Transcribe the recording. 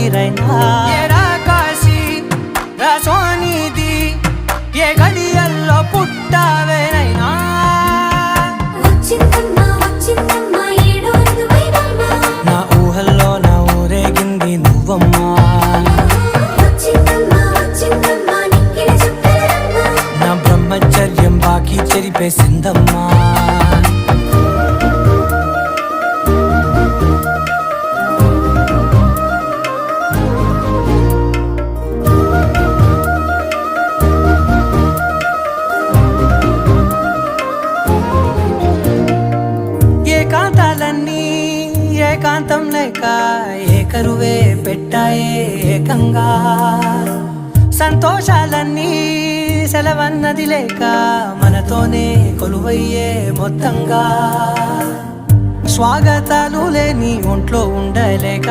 ఊపిరైనా కాశీ సోనిది ఏ గడియల్లో పుట్టావేనైనా నా ఊహల్లో నా ఊరేగింది నువ్వమ్మా నా బ్రహ్మచర్యం బాకీ చెరిపేసిందమ్మా ఏకాంతాలన్నీ ఏకాంతం లేక ఏకరువే పెట్టాయే ఏకంగా సంతోషాలన్నీ సెలవన్నది లేక మనతోనే కొలువయ్యే మొత్తంగా స్వాగతాలు లేని ఒంట్లో ఉండలేక